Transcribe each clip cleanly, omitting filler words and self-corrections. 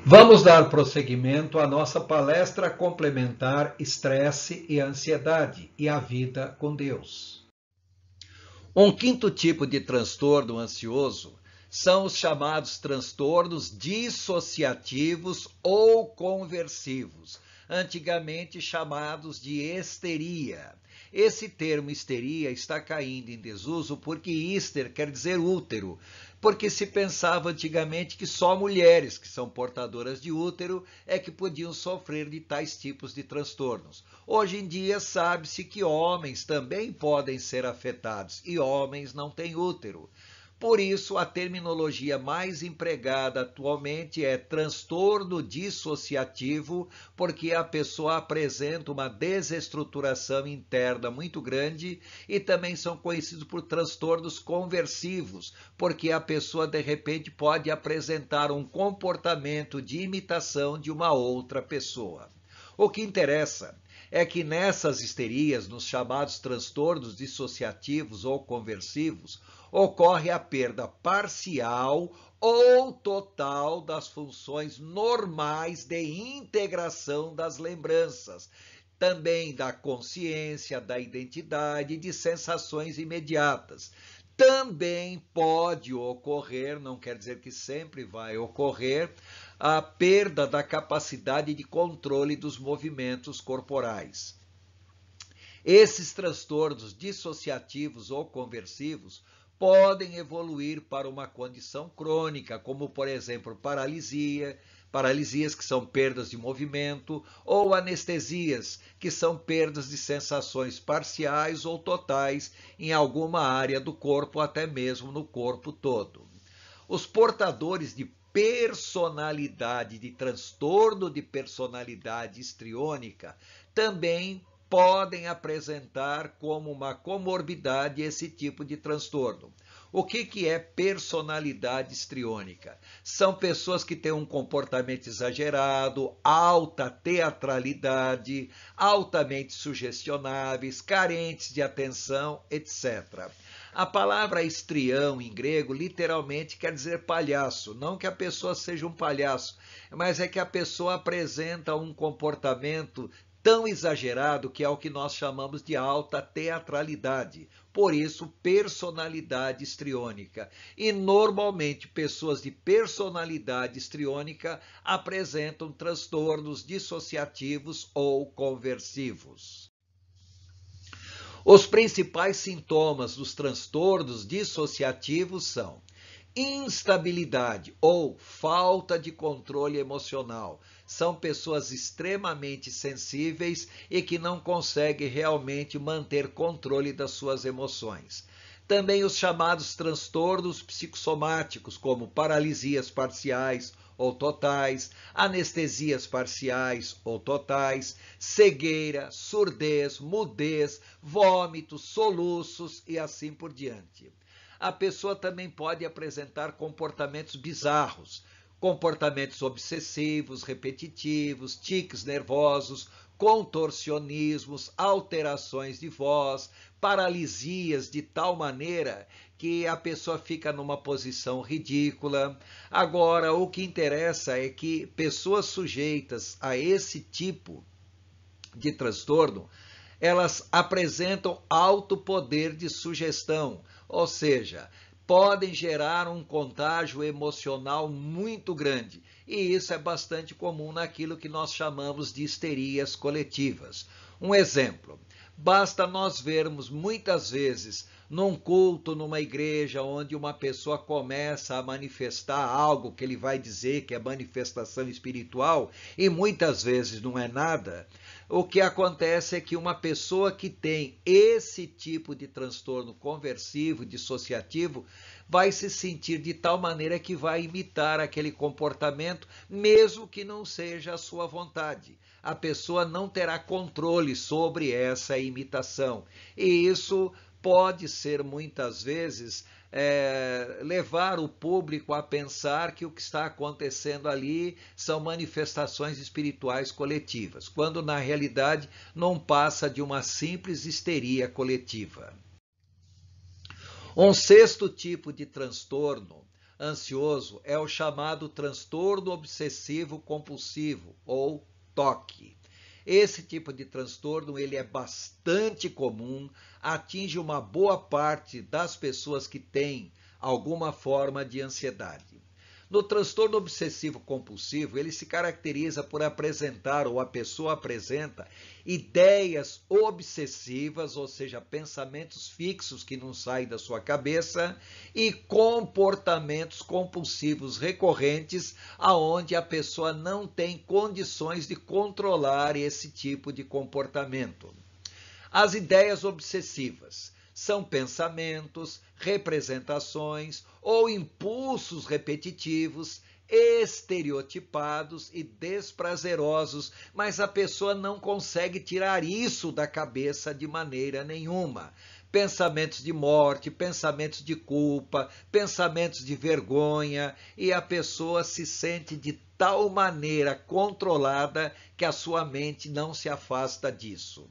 Vamos dar prosseguimento à nossa palestra complementar Estresse e Ansiedade e a Vida com Deus. Um quinto tipo de transtorno ansioso são os chamados transtornos dissociativos ou conversivos, antigamente chamados de histeria. Esse termo histeria está caindo em desuso porque hister quer dizer útero, porque se pensava antigamente que só mulheres que são portadoras de útero é que podiam sofrer de tais tipos de transtornos. Hoje em dia sabe-se que homens também podem ser afetados e homens não têm útero. Por isso, a terminologia mais empregada atualmente é transtorno dissociativo, porque a pessoa apresenta uma desestruturação interna muito grande, e também são conhecidos por transtornos conversivos, porque a pessoa de repente pode apresentar um comportamento de imitação de uma outra pessoa. O que interessa é que nessas histerias, nos chamados transtornos dissociativos ou conversivos, ocorre a perda parcial ou total das funções normais de integração das lembranças, também da consciência, da identidade e de sensações imediatas. Também pode ocorrer, não quer dizer que sempre vai ocorrer, a perda da capacidade de controle dos movimentos corporais. Esses transtornos dissociativos ou conversivos podem evoluir para uma condição crônica, como, por exemplo, paralisias, que são perdas de movimento, ou anestesias, que são perdas de sensações parciais ou totais em alguma área do corpo, até mesmo no corpo todo. Os portadores de personalidade, de transtorno de personalidade histriônica, também podem apresentar como uma comorbidade esse tipo de transtorno. O que é personalidade histriônica? São pessoas que têm um comportamento exagerado, alta teatralidade, altamente sugestionáveis, carentes de atenção, etc. A palavra histrião em grego literalmente quer dizer palhaço. Não que a pessoa seja um palhaço, mas é que a pessoa apresenta um comportamento tão exagerado que é o que nós chamamos de alta teatralidade. Por isso, personalidade histriônica. E normalmente pessoas de personalidade histriônica apresentam transtornos dissociativos ou conversivos. Os principais sintomas dos transtornos dissociativos são instabilidade ou falta de controle emocional. São pessoas extremamente sensíveis e que não conseguem realmente manter controle das suas emoções. Também os chamados transtornos psicossomáticos, como paralisias parciais ou totais, anestesias parciais ou totais, cegueira, surdez, mudez, vômitos, soluços e assim por diante. A pessoa também pode apresentar comportamentos bizarros, comportamentos obsessivos, repetitivos, tiques nervosos, contorcionismos, alterações de voz, paralisias de tal maneira que a pessoa fica numa posição ridícula. Agora, o que interessa é que pessoas sujeitas a esse tipo de transtorno, elas apresentam alto poder de sugestão, ou seja, podem gerar um contágio emocional muito grande. E isso é bastante comum naquilo que nós chamamos de histerias coletivas. Um exemplo, basta nós vermos muitas vezes num culto, numa igreja, onde uma pessoa começa a manifestar algo que ele vai dizer que é manifestação espiritual, e muitas vezes não é nada. O que acontece é que uma pessoa que tem esse tipo de transtorno conversivo, dissociativo, vai se sentir de tal maneira que vai imitar aquele comportamento, mesmo que não seja a sua vontade. A pessoa não terá controle sobre essa imitação. E isso pode ser, muitas vezes, levar o público a pensar que o que está acontecendo ali são manifestações espirituais coletivas, quando na realidade não passa de uma simples histeria coletiva. Um sexto tipo de transtorno ansioso é o chamado transtorno obsessivo compulsivo, ou TOC. Esse tipo de transtorno ele é bastante comum, atinge uma boa parte das pessoas que têm alguma forma de ansiedade. No transtorno obsessivo compulsivo, ele se caracteriza por apresentar, ou a pessoa apresenta, ideias obsessivas, ou seja, pensamentos fixos que não saem da sua cabeça, e comportamentos compulsivos recorrentes, aonde a pessoa não tem condições de controlar esse tipo de comportamento. As ideias obsessivas são pensamentos, representações ou impulsos repetitivos, estereotipados e desprazerosos, mas a pessoa não consegue tirar isso da cabeça de maneira nenhuma. Pensamentos de morte, pensamentos de culpa, pensamentos de vergonha, e a pessoa se sente de tal maneira controlada que a sua mente não se afasta disso.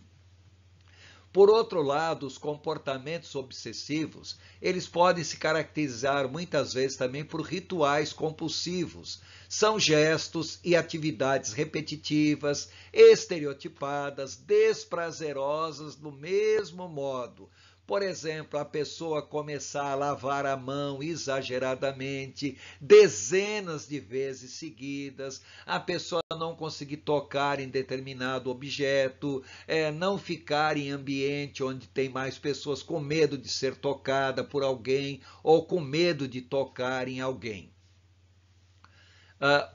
Por outro lado, os comportamentos obsessivos, eles podem se caracterizar muitas vezes também por rituais compulsivos. São gestos e atividades repetitivas, estereotipadas, desprazerosas do mesmo modo. Por exemplo, a pessoa começar a lavar a mão exageradamente, dezenas de vezes seguidas, a pessoa não conseguir tocar em determinado objeto, não ficar em ambiente onde tem mais pessoas com medo de ser tocada por alguém ou com medo de tocar em alguém.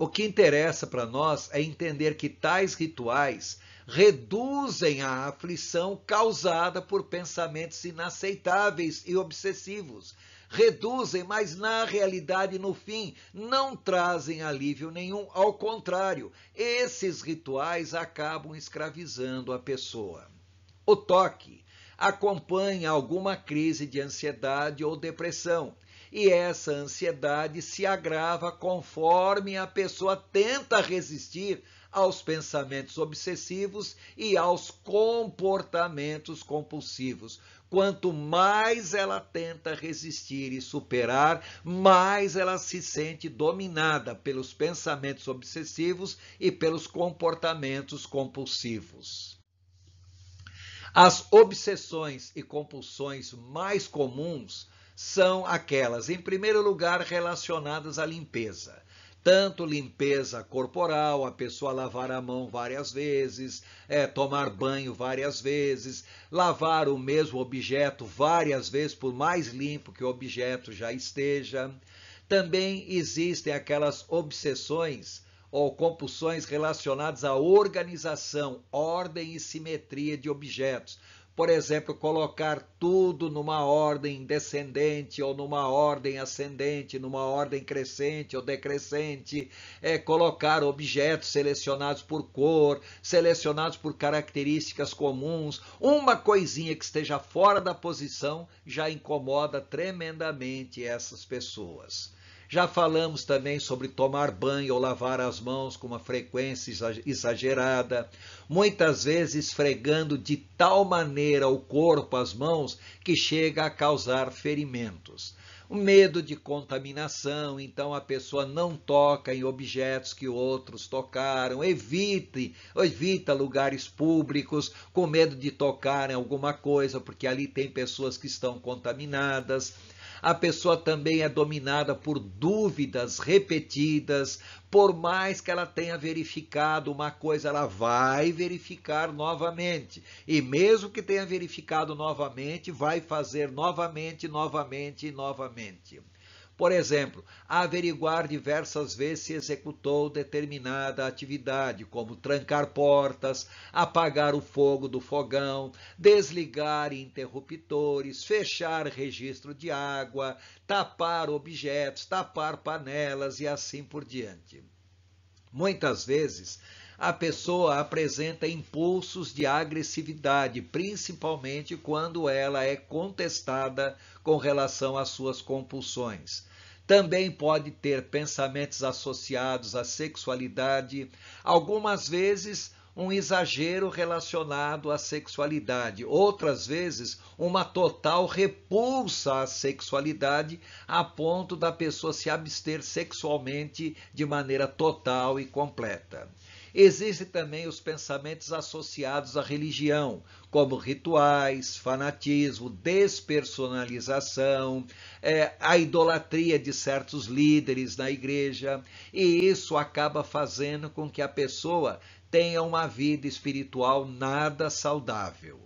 O que interessa para nós é entender que tais rituais reduzem a aflição causada por pensamentos inaceitáveis e obsessivos. Reduzem, mas na realidade, no fim, não trazem alívio nenhum. Ao contrário, esses rituais acabam escravizando a pessoa. O TOC acompanha alguma crise de ansiedade ou depressão. E essa ansiedade se agrava conforme a pessoa tenta resistir aos pensamentos obsessivos e aos comportamentos compulsivos. Quanto mais ela tenta resistir e superar, mais ela se sente dominada pelos pensamentos obsessivos e pelos comportamentos compulsivos. As obsessões e compulsões mais comuns são aquelas, em primeiro lugar, relacionadas à limpeza. Tanto limpeza corporal, a pessoa lavar a mão várias vezes, tomar banho várias vezes, lavar o mesmo objeto várias vezes, por mais limpo que o objeto já esteja. Também existem aquelas obsessões ou compulsões relacionadas à organização, ordem e simetria de objetos. Por exemplo, colocar tudo numa ordem descendente ou numa ordem ascendente, numa ordem crescente ou decrescente, colocar objetos selecionados por cor, selecionados por características comuns. Uma coisinha que esteja fora da posição já incomoda tremendamente essas pessoas. Já falamos também sobre tomar banho ou lavar as mãos com uma frequência exagerada, muitas vezes esfregando de tal maneira o corpo, as mãos, que chega a causar ferimentos. O medo de contaminação, então a pessoa não toca em objetos que outros tocaram, evita lugares públicos com medo de tocar em alguma coisa, porque ali tem pessoas que estão contaminadas. A pessoa também é dominada por dúvidas repetidas. Por mais que ela tenha verificado uma coisa, ela vai verificar novamente. E mesmo que tenha verificado novamente, vai fazer novamente, novamente e novamente. Por exemplo, averiguar diversas vezes se executou determinada atividade, como trancar portas, apagar o fogo do fogão, desligar interruptores, fechar registro de água, tapar objetos, tapar panelas e assim por diante. Muitas vezes, a pessoa apresenta impulsos de agressividade, principalmente quando ela é contestada com relação às suas compulsões. Também pode ter pensamentos associados à sexualidade, algumas vezes um exagero relacionado à sexualidade, outras vezes uma total repulsa à sexualidade, a ponto da pessoa se abster sexualmente de maneira total e completa. Existem também os pensamentos associados à religião, como rituais, fanatismo, despersonalização, a idolatria de certos líderes na igreja, e isso acaba fazendo com que a pessoa tenha uma vida espiritual nada saudável.